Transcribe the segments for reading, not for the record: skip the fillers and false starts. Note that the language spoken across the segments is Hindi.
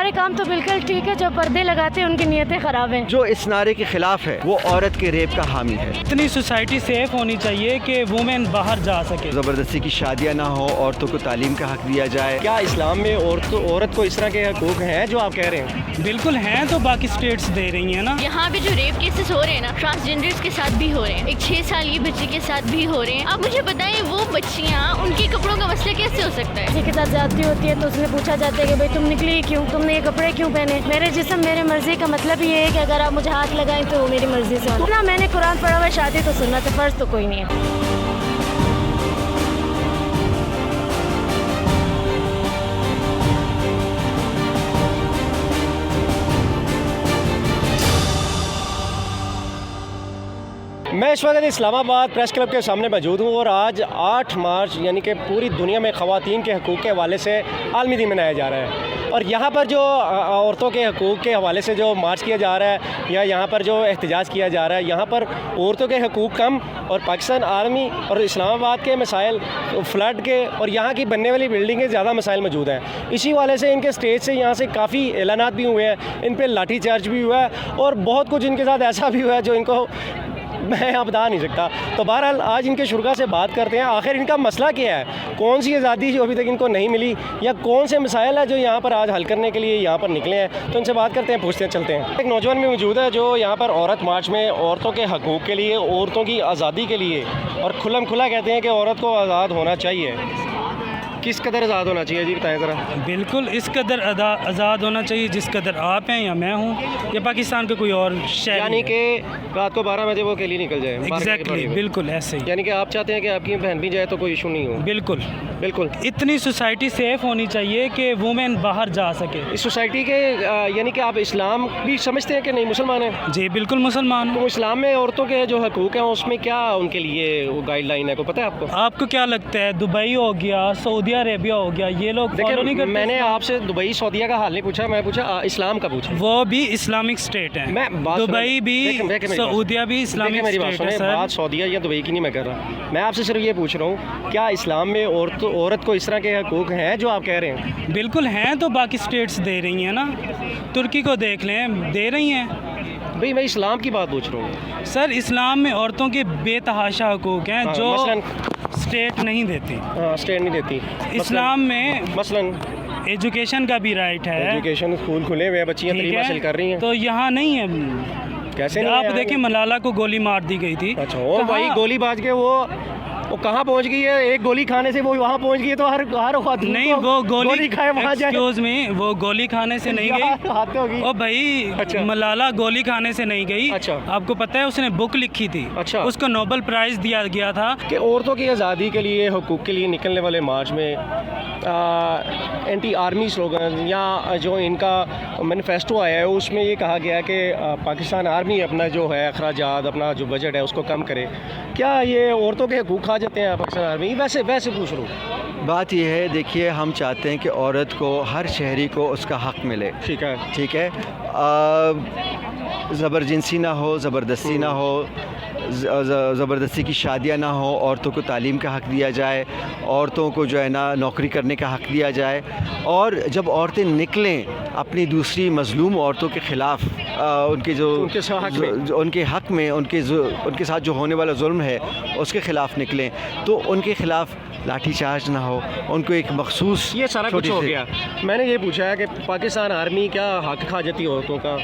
सारे काम तो बिल्कुल ठीक है, जो पर्दे लगाते हैं उनकी नीयतें ख़राब हैं। जो इस नारे के खिलाफ है वो औरत के रेप का हामी है। इतनी सोसाइटी सेफ होनी चाहिए कि वुमेन बाहर जा सके। ज़बरदस्ती की शादियाँ ना हो, औरतों को तालीम का हक दिया जाए। क्या इस्लाम में औरत को इस तरह के हकूक़ हैं जो आप कह रहे हैं? बिल्कुल हैं, तो बाकी स्टेट्स दे रही हैं ना। यहाँ पे जो रेप केसेस हो रहे हैं ना, ट्रांसजेंडर्स के साथ भी हो रहे हैं, एक 6 साल की बच्ची के साथ भी हो रहे हैं। अब मुझे बताएं, वो बच्चियाँ, उनके कपड़ों का मसला कैसे हो सकता है? किसी के साथ ज्यादती होती है तो उसने पूछा जाता है कि भाई तुम निकली क्यों, तुमने ये कपड़े क्यों पहने। मेरे जिस्म मेरे मर्जी का मतलब ये है कि अगर आप मुझे हाथ लगाएं तो वो मेरी मर्जी से होना। मैंने कुरान पढ़ा हुआ, शादी तो सुन्नत है, फर्ज तो कोई नहीं है। मैं इस वक्त इस्लामाबाद प्रेस क्लब के सामने मौजूद हूँ और आज 8 मार्च यानी कि पूरी दुनिया में ख़वातीन के हकूक़ के हवाले से आलमी दिन मनाया जा रहा है। और यहाँ पर जो औरतों के हकूक़ के हवाले से जो मार्च किया जा रहा है या यहाँ पर जो एहतजाज किया जा रहा है, यहाँ पर औरतों के हकूक़ कम और पाकिस्तान आर्मी और इस्लामाबाद के मसाइल, फ्लड के और यहाँ की बनने वाली बिल्डिंगें ज़्यादा मसाइल मौजूद हैं। इसी वाले से इनके स्टेज से यहाँ से काफ़ी ऐलानात भी हुए हैं, इन पर लाठी चार्ज भी हुआ है और बहुत कुछ इनके साथ ऐसा भी हुआ है जो इनको मैं यहाँ बता नहीं सकता। तो बहरहाल आज इनके शुरा से बात करते हैं, आखिर इनका मसला क्या है, कौन सी आज़ादी जो अभी तक इनको नहीं मिली या कौन से मसाइल है जो यहाँ पर आज हल करने के लिए यहाँ पर निकले हैं। तो इनसे बात करते हैं, पूछते हैं, चलते हैं। एक नौजवान भी मौजूद है जो यहाँ पर औरत मार्च में औरतों के हकूक़ के लिए, औरतों की आज़ादी के लिए और खुल्लम खुला कहते हैं कि औरत को आज़ाद होना चाहिए। किस कदर आज़ाद होना चाहिए जी, बताएं ज़रा। बिल्कुल इस कदर आज़ाद होना चाहिए जिस कदर आप हैं या मैं हूँ या पाकिस्तान का कोई और शहर, यानी कि रात को 12 बजे वो अकेली निकल जाए। एग्जैक्टली, बिल्कुल ऐसे ही। यानी कि आप चाहते हैं कि आपकी बहन भी जाए तो कोई इशू नहीं हो? बिल्कुल बिल्कुल। इतनी सोसाइटी सेफ होनी चाहिए कि वुमेन बाहर जा सके। इस सोसाइटी के यानी कि आप इस्लाम भी समझते हैं कि नहीं, मुसलमान हैं? जी बिल्कुल मुसलमान हूँ। तो इस्लाम में औरतों के जो हकूक़ हैं उसमें क्या उनके लिए वो गाइडलाइन है, को पता है आपको? आपको क्या लगता है दुबई हो गया, सऊदी अरेबिया हो गया, ये लोग फॉलो नहीं करते? मैंने आपसे दुबई सऊदीया का हाल नहीं पूछा, मैं पूछा इस्लाम का पूछा। वो भी इस्लामिक स्टेट है। दुबई भी, सऊदीया भी इस्लामिक स्टेट है सर। बात सऊदीया या दुबई की नहीं मैं कर रहा, मैं आपसे सिर्फ ये पूछ रहा हूँ, क्या इस्लाम में औरत को इस तरह के हकूक़ हैं जो आप कह रहे हैं? बिल्कुल हैं, तो बाकी स्टेट्स दे रही हैं ना। तुर्की को देख लें, दे रही हैं। भाई मैं इस्लाम की बात पूछ रहा हूँ सर। इस्लाम में औरतों के बेतहाशा हकूक़ हैं जो स्टेट नहीं देती। हाँ, स्टेट नहीं देती। इस्लाम में मसलन एजुकेशन का भी राइट है, एजुकेशन, स्कूल खुले हुए, बच्चियाँ तालीम हासिल कर रही हैं। तो यहाँ नहीं है। कैसे नहीं? आप देखिए मलाला को गोली मार दी गई थी। अच्छा, ओ भाई गोलीबाज के वो कहाँ पहुँच गई है? एक गोली खाने से वो वहाँ पहुँच गई है, तो हर नहीं, वो गोली खाए वहाँ जाए। एक्सक्यूज मी, वो गोली खाने से नहीं गई। ओ भाई, अच्छा। मलाला गोली खाने से नहीं गई। अच्छा। आपको पता है उसने बुक लिखी थी। अच्छा। उसको नोबेल प्राइज़ दिया गया था कि औरतों की आज़ादी के लिए, हकूक़ के लिए निकलने वाले मार्च में एंटी आर्मी स्लोगन या जो इनका मैनिफेस्टो आया है उसमें ये कहा गया है कि पाकिस्तान आर्मी अपना जो है अखराजात, अपना जो बजट है उसको कम करे। क्या ये औरतों के हकूक़ खा जाते हैं पाकिस्तान आर्मी? वैसे पूछ रहा हूँ। बात यह है, देखिए हम चाहते हैं कि औरत को, हर शहरी को उसका हक़ मिले। ठीक है, ठीक है। ज़बरदस्ती ना हो, ज़बरदस्ती ना हो, ज़बरदस्ती की शादियाँ ना हो, औरतों को तालीम का हक़ दिया जाए, औरतों को जो है ना नौकरी करने का हक़ दिया जाए। और जब औरतें निकलें अपनी दूसरी मज़लूम औरतों के ख़िलाफ़, उनके हक़ में उनके साथ जो होने वाला जुल्म है उसके ख़िलाफ़ निकलें, तो उनके ख़िलाफ़ लाठी चार्ज ना हो, उनको एक मखसूस। ये सारा कुछ हो गया। मैंने ये पूछा है कि पाकिस्तान आर्मी क्या हक़ खा जाती है औरतों का?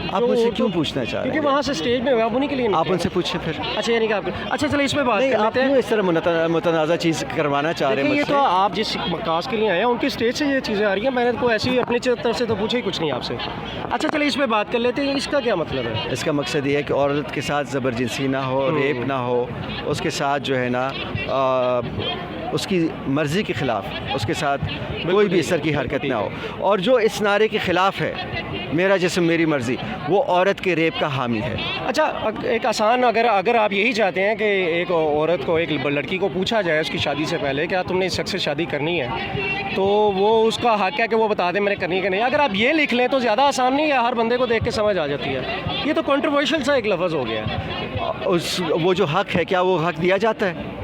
आप मुझसे क्यों पूछना चाह रहे हैं? क्योंकि वहाँ से स्टेज में हुआ, उन्हीं के लिए आप उनसे पूछें फिर। अच्छा, यानी कि आप अच्छा चलो इस पर बात नहीं, आप करते हैं। क्यों इस तरह मुतनाज़ा चीज़ करवाना चाह रहे हैं ये मुझसे? तो आप जिस मकास के लिए आए हैं उनकी स्टेज से ये चीज़ें आ रही हैं, मैंने तो ऐसी अपनी तरफ से तो पूछा ही कुछ नहीं आपसे। अच्छा चलिए इस पर बात कर लेते हैं, इसका क्या मतलब है? इसका मकसद ये है कि औरत के साथ ज़बरदस्ती ना हो, रेप ना हो, उसके साथ जो है ना उसकी मर्ज़ी के ख़िलाफ़ उसके साथ कोई भी इस तरह की हरकत ना हो। और जो इस नारे के ख़िलाफ़ है, मेरा जिस्म मेरी मर्ज़ी, वो औरत के रेप का हामी है। अच्छा, एक आसान, अगर आप यही चाहते हैं कि एक औरत को, एक लड़की को पूछा जाए उसकी शादी से पहले क्या तुमने इस शख्स से शादी करनी है, तो वो उसका हक़ है कि वो बता दे मैंने करनी है कि नहीं। अगर आप ये लिख लें तो ज़्यादा आसान नहीं है? हर बंदे को देख के समझ आ जाती है। ये तो कंट्रोवर्शियल सा एक लफ्ज़ हो गया है। वो जो हक़ है, क्या वो हक़ दिया जाता है?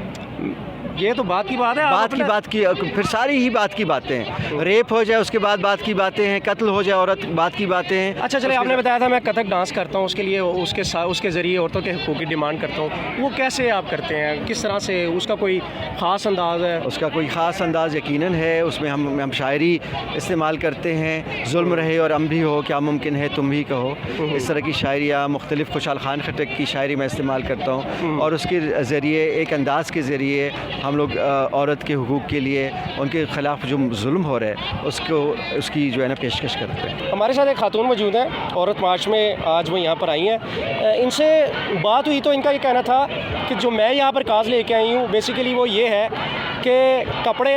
ये तो बात की बात है। बात की फिर सारी ही बात की बातें हैं। रेप हो जाए उसके बाद बात की बातें हैं, कत्ल हो जाए औरत बात की बातें हैं। अच्छा चलिए, आपने बताया था मैं कथक डांस करता हूँ, उसके लिए उसके ज़रिए औरतों के हकूक़ की डिमांड करता हूँ, वो कैसे आप करते हैं, किस तरह से, उसका कोई ख़ास अंदाज़ है? उसका कोई ख़ास अंदाज़ यकीनन है। उसमें हम शायरी इस्तेमाल करते हैं, जुल्म रहे और अम भी हो, क्या मुमकिन है तुम भी कहो, इस तरह की शायरियाँ मुख्तलिफ़। खुशहाल खान खट्टक की शायरी मैं इस्तेमाल करता हूँ और उसके ज़रिए, एक अंदाज़ के ज़रिए हम लोग औरत के हुकूक़ के लिए, उनके ख़िलाफ़ जो जुल्म हो रहा है उसकी जो है ना पेशकश करते हैं। हमारे साथ एक खातून मौजूद हैं, औरत मार्च में आज वो यहाँ पर आई हैं। इनसे बात हुई तो इनका ये कहना था कि जो मैं यहाँ पर काज लेके आई हूँ बेसिकली वो ये है कि कपड़े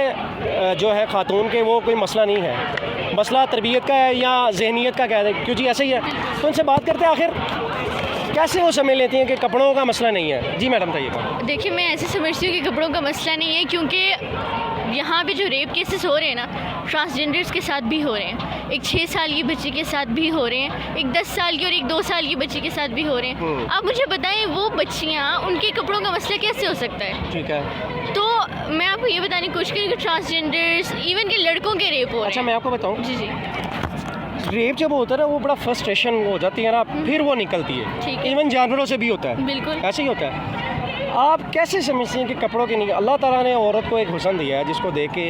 जो है खातून के वो कोई मसला नहीं है, मसला तरबियत का है या जहनीत का कह दें, क्यों जी ऐसे ही है। तो उनसे बात करते हैं आखिर कैसे वो समझ लेती हैं कि कपड़ों का मसला नहीं है। जी मैडम बताइए। देखिए, मैं ऐसे समझती हूँ कि कपड़ों का मसला नहीं है, क्योंकि यहाँ पे जो रेप केसेस हो रहे हैं ना, ट्रांसजेंडर्स के साथ भी हो रहे हैं, एक 6 साल की बच्ची के साथ भी हो रहे हैं, एक 10 साल की और एक 2 साल की बच्ची के साथ भी हो रहे हैं। आप मुझे बताएं, वो बच्चियाँ, उनके कपड़ों का मसला कैसे हो सकता है? ठीक है, तो मैं आपको ये बताने की कोशिश करूँ कि ट्रांसजेंडर्स, इवन के लड़कों के रेप हो रहे हैं। अच्छा मैं आपको बताऊँ, जी जी, रेप जब होता है ना वो बड़ा फ्रस्ट्रेशन हो जाती है ना, फिर वो निकलती ठीक है। है। इवन जानवरों से भी होता है, बिल्कुल। ऐसे ही होता है। आप कैसे समझती हैं कि कपड़ों के नहीं, अल्लाह ताला ने औरत को एक हुस्न दिया है जिसको देख के,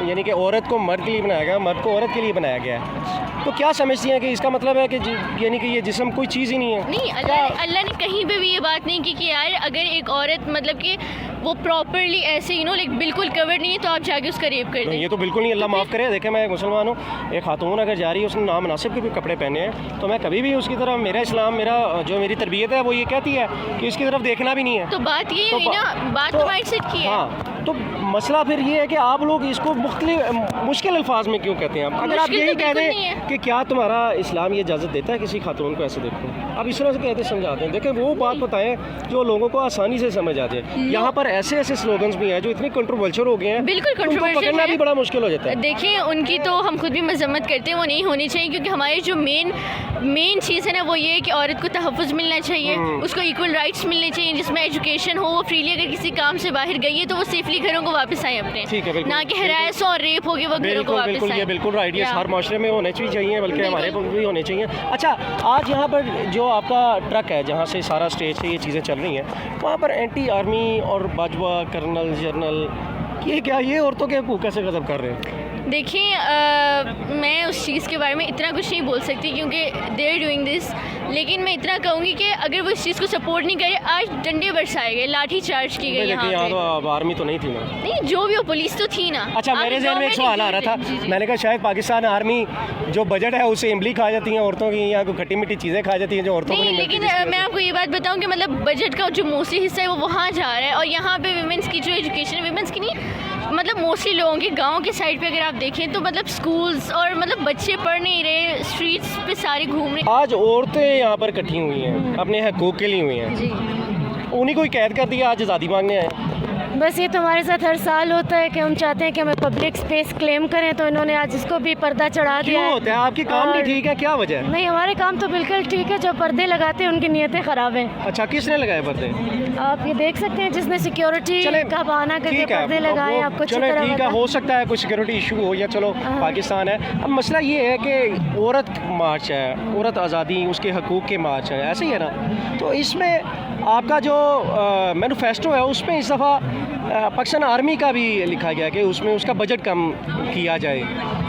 यानी कि औरत को मर्द के लिए बनाया गया, मर्द को औरत के लिए बनाया गया है, तो क्या समझती हैं कि इसका मतलब है कि यानी कि ये जिस्म कोई चीज़ ही नहीं है? नहीं, अल्लाह ने कहीं पे भी ये बात नहीं की कि यार अगर एक औरत मतलब कि वो प्रॉपरली ऐसे लाइक बिल्कुल कवर्ड नहीं है तो आप जाके उसका रेप कर दें। ये तो बिल्कुल नहीं, अल्लाह माफ़ करे। देखें, मैं एक मुसलमान हूँ, एक खातून अगर जा रही है, उसने नामनासिब के भी कपड़े पहने हैं, तो मैं कभी भी उसकी तरफ, मेरा इस्लाम, जो मेरी तरबियत है वो ये कहती है कि इसकी तरफ देखना भी नहीं है। तो बात ये हुई ना, बात तो माइंडसेट की है। हाँ, तो मसला फिर ये है कि आप लोग इसको मुश्किल अल्फाज में क्यों कहते हैं? अगर आप यही कह दें कि क्या तुम्हारा इस्लाम ये इजाज़त देता है किसी खातून को ऐसे देखो, आप इस तरह से कहते समझाते हैं। देखें, वो बात बताएं जो लोगों को आसानी से समझ आ जाए। यहाँ पर ऐसे ऐसे स्लोगन्स भी हैं जो इतने कंट्रोवर्शियल हो गए हैं, बिल्कुल कंट्रोवर्शियल पकड़ना है। भी बड़ा मुश्किल हो जाता है। देखिए, उनकी तो हम खुद भी मजम्मत करते हैं, वो नहीं होनी चाहिए, क्योंकि हमारी जो मेन चीज़ है ना वो ये है कि औरत को तहफ़्फ़ुज़ मिलना चाहिए, उसको इक्वल राइट्स मिलने चाहिए, जिसमें एजुकेशन हो, वो फ्रीली अगर किसी काम से बाहर गई है तो वो सेफली घरों को वापस आए अपने, ना कि हरास और रेप हो गए वो घरों को वापस आए। ये बिल्कुल राइट, ये हर माशरे में होने चाहिए, बल्कि हमारे भी होने चाहिए। अच्छा, आज यहाँ पर जो आपका ट्रक है जहाँ से सारा स्टेज से ये चीज़ें चल रही हैं, वहाँ पर एंटी आर्मी और बाजवा, कर्नल, जनरल, ये क्या, ये औरतों के हकूक़ कैसे गज़ब कर रहे हैं? देखिए, मैं उस चीज़ के बारे में इतना कुछ नहीं बोल सकती क्योंकि दे आर डूइंग दिस, लेकिन मैं इतना कहूँगी कि अगर वो इस चीज़ को सपोर्ट नहीं करे, आज डंडे बरसाए गए, लाठी चार्ज की गई यहाँ पे। तो आर्मी तो नहीं थी ना? नहीं, जो भी हो, पुलिस तो थी ना। अच्छा, मेरे ज़हन में एक सवाल आ रहा था, मैंने कहा शायद पाकिस्तान आर्मी जो बजट है उससे इमली खा जाती हैं औरतों की, या कोई खट्टी मीठी चीज़ें खा जाती हैं जो औरतों को नहीं मिलती। लेकिन मैं आपको ये बात बताऊँ कि मतलब बजट का जो मोस्टली हिस्सा है वो वहाँ जा रहा है, और यहाँ पे वीमेंस की जो एजुकेशन, वीमेंस की नहीं, मतलब मोस्टली लोगों के गांव के साइड पे अगर आप देखें तो मतलब स्कूल्स और मतलब बच्चे पढ़ नहीं रहे, स्ट्रीट्स पे सारे घूम रहे। आज औरतें यहाँ पर इकट्ठी हुई हैं, अपने हकूक़ के लिए हुई हैं, जी, उन्हीं को ही कैद कर दिया, आज आज़ादी मांगने आए। बस ये तो हमारे साथ हर साल होता है कि हम चाहते हैं कि हमें पब्लिक स्पेस क्लेम करें, तो इन्होंने आज इसको भी पर्दा चढ़ा दिया क्यों है। होता है? आपकी काम नहीं ठीक है, क्या वजह है? नहीं, हमारे काम तो बिल्कुल ठीक है, जो पर्दे लगाते हैं उनकी नीयतें ख़राब हैं। अच्छा, किसने लगाए पर्दे? आप ये देख सकते हैं, जिसने सिक्योरिटी का बहाना करके ठीक है, पर्दे लगाए, आपको अच्छी चलो तरह ठीक है, पता- हो सकता है कोई सिक्योरिटी इशू हो, या चलो पाकिस्तान है। अब मसला ये है कि औरत मार्च है, औरत आज़ादी, उसके हकूक़ के मार्च है, ऐसे ही है ना? तो इसमें आपका जो मैनिफेस्टो है उसमें इस दफ़ा पाकिस्तान आर्मी का भी लिखा गया कि उसमें उसका बजट कम किया जाए।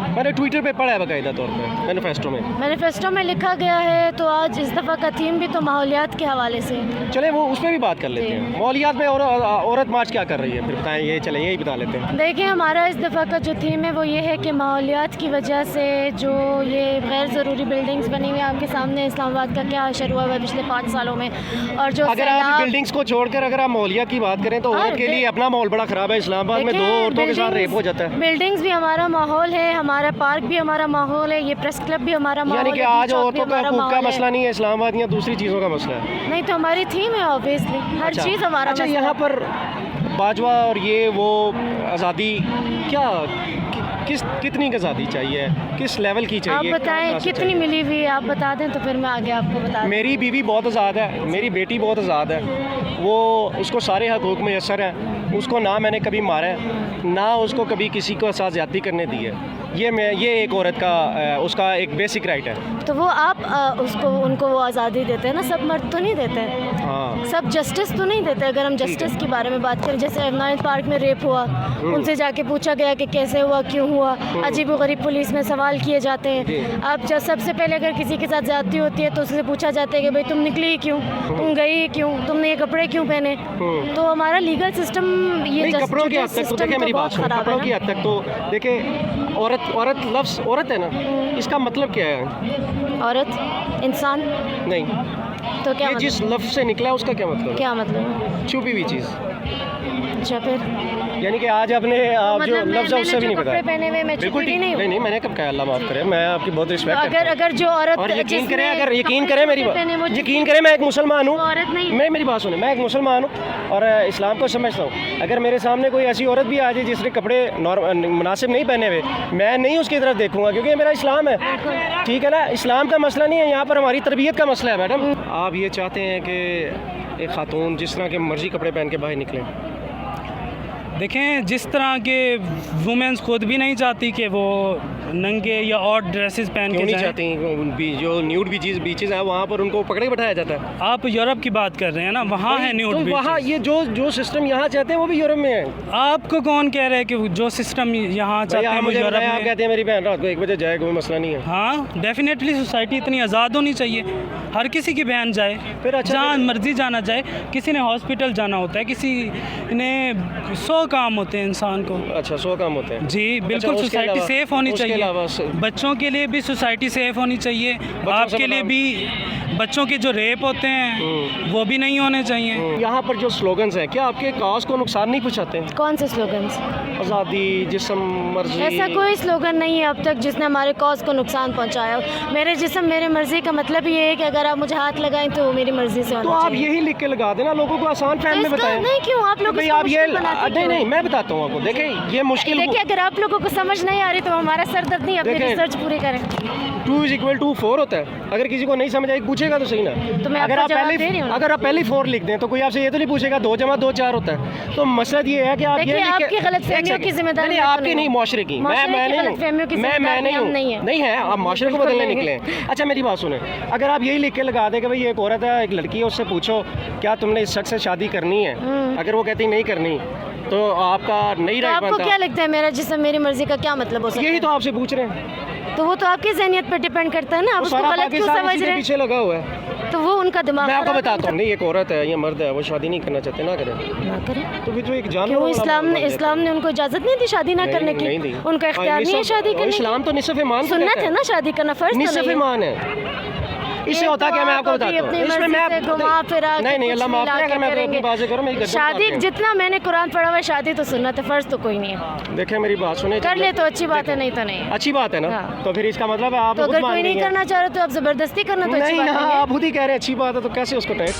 मैंने ट्विटर पे पढ़ा है बाकायदा तौर पे, मैनिफेस्टो में लिखा गया है। तो आज इस दफ़ा का थीम भी तो माहौलियात के हवाले से। चले वो उस पर भी बात कर लेते हैं। माहौलियात में औरत मार्च क्या कर रही है, फिर बताएं, ये चले यही बता लेते हैं। देखिए, हमारा इस दफ़ा का जो थीम है वो ये है कि माहौलियात की वजह से जो ये गैर ज़रूरी बिल्डिंग्स बनी हुई हैं, आपके सामने इस्लामाबाद का क्या असर हुआ है पिछले 5 सालों में, और जो अगर आप बिल्डिंग्स को छोड़कर अगर आप माहौलियात की बात करें तो औरत के लिए अपना माहौल बड़ा ख़राब है। इस्लामाबाद में 2 औरतों के साथ रेप हो जाता है। बिल्डिंग्स भी हमारा माहौल है, हमारा पार्क भी हमारा माहौल है, ये प्रेस क्लब भी हमारा माहौल है। यानी कि आज औरतों का हकूक़ का मसला नहीं है इस्लामाबाद, या दूसरी चीज़ों का मसला है। नहीं, तो हमारी थीम है ऑब्वियसली, हर चीज़ हमारा। अच्छा, यहाँ पर बाजवा और ये वो आज़ादी क्या, कितनी आज़ादी चाहिए, किस लेवल की चाहिए? आप बताएं कितनी मिली हुई है, आप बता दें तो फिर मैं आगे आपको बता दूं। मेरी बीवी बहुत आज़ाद है, मेरी बेटी बहुत आज़ाद है, वो उसको सारे हकूक़ मैसर हैं। उसको ना मैंने कभी मारा है, ना उसको कभी किसी को साथ ज़्यादती करने दी है। ये एक औरत का उसका एक बेसिक राइट है। तो वो आप उसको उनको वो आज़ादी देते हैं ना, सब मर्द तो नहीं देते हैं, हाँ, सब जस्टिस तो नहीं देते। अगर हम जस्टिस के बारे में बात करें, जैसे एवनाइट पार्क में रेप हुआ, उनसे जाके पूछा गया कि कैसे हुआ, क्यों हुआ, अजीब गरीब पुलिस में सवाल किए जाते हैं। अब जब सबसे पहले अगर किसी के साथ ज़्यादती होती है तो उससे पूछा जाता है कि भाई तुम निकली क्यों, तुम गई क्यों, तुमने ये कपड़े क्यों पहने। तो हमारा लीगल सिस्टम ये कपड़ों की हद तक तो देखिए, मेरी बात सुनो, कपड़ों की हद तक तो देखिए, औरत लफ्ज़ औरत है ना, इसका मतलब क्या है? औरत इंसान नहीं, तो क्या ये मतलब? जिस लफ्ज़ से निकला उसका क्या मतलब है? क्या मतलब? छुपी हुई चीज़, अच्छा फिर यानी कि आज आपने आप जो मतलब लफ्ज़ है उससे भी नहीं कपड़े बताया। पहने हुए मैं बिल्कुल छुपी ठीक, नहीं हूँ। नहीं मैंने कब कहा, अल्लाह माफ़ करे, मैं आपकी बहुत रिस्पेक्ट करता हूँ। अगर जो औरत और यकीन जिसने करें, अगर यकीन कपड़े करें मेरी पहने वो बात, यकीन करें मैं एक मुसलमान हूँ, वो औरत नहीं। मैं मेरी बात सुने, मैं एक मुसलमान हूँ और इस्लाम को समझता हूँ। अगर मेरे सामने कोई ऐसी औरत भी आ जाए जिसने कपड़े मुनासिब नहीं पहने हुए, मैं नहीं उसकी तरफ देखूंगा, क्योंकि ये मेरा इस्लाम है, ठीक है ना। इस्लाम का मसला नहीं है, यहाँ पर हमारी तरबियत का मसला है। मैडम, आप ये चाहते हैं कि एक खातून जिस तरह के मर्जी कपड़े पहन के बाहर निकले? देखें, जिस तरह के वुमेंस खुद भी नहीं चाहती कि वो नंगे या और ड्रेसेस पहन क्यों के नहीं जाएं। चाहती? जो न्यूड बीचेस हैं वहाँ पर उनको पकड़े बैठाया जाता है। आप यूरोप की बात कर रहे हैं ना, वहाँ है न्यूड तो वहाँ बीचेस। ये जो सिस्टम यहाँ चाहते हैं वो भी यूरोप में है। आपको कौन कह रहा है कि जो सिस्टम यहाँ चाहते हैं वो मुझे यूरोप बताया, आप में? कहते हैं मेरी बहन रात को 1 बजे जाए, कोई मसला नहीं है। हाँ, डेफिनेटली सोसाइटी इतनी आज़ाद होनी चाहिए, हर किसी की बहन जाए, फिर अच्छा, जहाँ मर्जी जाना जाए। किसी ने हॉस्पिटल जाना होता है, किसी ने 100 काम होते हैं इंसान को। अच्छा, 100 काम होते हैं जी बिल्कुल। उसके सोसाइटी अलावा- सेफ होनी उसके चाहिए, अलावा बच्चों के लिए भी सोसाइटी सेफ होनी चाहिए, आपके लिए भी। बच्चों के जो रेप होते हैं वो भी नहीं होने चाहिए। यहाँ पर जो स्लोगन्स हैं, क्या आपके काज को नुकसान नहीं पहुँचाते? कौन से स्लोगन्स? आज़ादी, जिस्म, मर्जी। ऐसा कोई स्लोगन नहीं है अब तक जिसने हमारे कॉज को नुकसान पहुंचाया हो। मेरे जिस्म मेरे मर्जी का मतलब ये है कि अगर आप मुझे हाथ लगाएं तो वो मेरी मर्जी से तो होना आप चाहिए। यही लिख के लगा देना, लोगों को आसान फैन में इसका बताएं। नहीं, क्यों आप लोग भाई इसको आप ये मुश्किल बनाते नहीं क्यों? मैं बताता हूँ आपको। देखें, ये मुश्किल देखिए, अगर आप लोगों को समझ नहीं आ रही तो हमारा सर दर्द नहीं, अपनी देखिए, रिसर्च पूरी करें। 2 = 4 होता है। अगर किसी को नहीं समझ आए पूछेगा तो सही ना। तो मैं अगर आपको आप जवाब दे रही हूँ। अगर आप पहले 4 लिख दें तो कोई आपसे ये तो नहीं पूछेगा 2 + 2 4 होता है। तो मकसद ये है कि आप देखिए, ये लिख के- आपकी गलतफहमियों एक सेकंड। की जिम्मेदारी नहीं, मैं तो आपकी नहीं नहीं, हूँ। माशरे की। माशरे की मैं नहीं गलतफहमियों की हूँ, मैं जिम्मेदारी नहीं हम हूँ, नहीं है। नहीं है। आप माशरे को बिल्कुल बदलने नहीं निकले हैं। अच्छा मेरी बात सुने, अगर आप यही लिख के लगा दें कि भाई एक औरत है, एक लड़की है, उससे पूछो क्या तुमने इस शख्स से शादी करनी है, अगर वो कहती नहीं करनी तो आपका नहीं तो राइट आपको बनता। क्या लगता है मेरा जिस्म मेरी मर्जी का क्या मतलब हो सकता यही है? तो आपसे पूछ रहे हैं। तो वो तो आपकी जहनियत पर डिपेंड करता है ना, आप वो उसको सारा गलत क्यों पाकिस्तान समझ इसी के रहे हैं? पीछे लगा हुआ है। तो वो उनका दिमाग मैं आपको खराब है। बताता हूँ, नहीं एक औरत है या मर्द है, वो शादी नहीं करना चाहते, ना करें ना करें। तो फिर तो एक जानवर क्यों? वाला इस्लाम मामला ने हो जाता है। उनको इजाजत नहीं दी शादी ना करने की? नहीं दी। उनका इख्तियार नहीं है निसफ- शादी करने की? इस्लाम तो निसफ ईमान को सुन्नत कहता है ना शादी करना, फर्ज तो निसफ नहीं है। ईमान है। इससे एक होता तो क्या, मैं आप आपको अभी बताता अपनी हूँ। इसमें मर्जी मैं से घुमा फिरा के नहीं कुछ अल्लाह माफ मिला करे, के अगर मैं अपनी करेंगे। बात करूँ मेरी गर्दन शादी काट दें। जितना मैंने कुरान पढ़ा हुआ है, शादी तो सुन्नत है, फर्ज तो कोई नहीं है। देखें मेरी बात सुने, कर ले तो अच्छी बात है, नहीं तो नहीं। अच्छी बात है ना। हाँ। तो फिर इसका मतलब है आप तो खुद अगर मान कोई नहीं रही हैं। करना चाह रहे तो आप जबरदस्ती करना तो अच्छी नहीं बात ना, नहीं है। आप खुद ही कह रहे हैं अच्छी बात है, तो कैसे उसको टाइप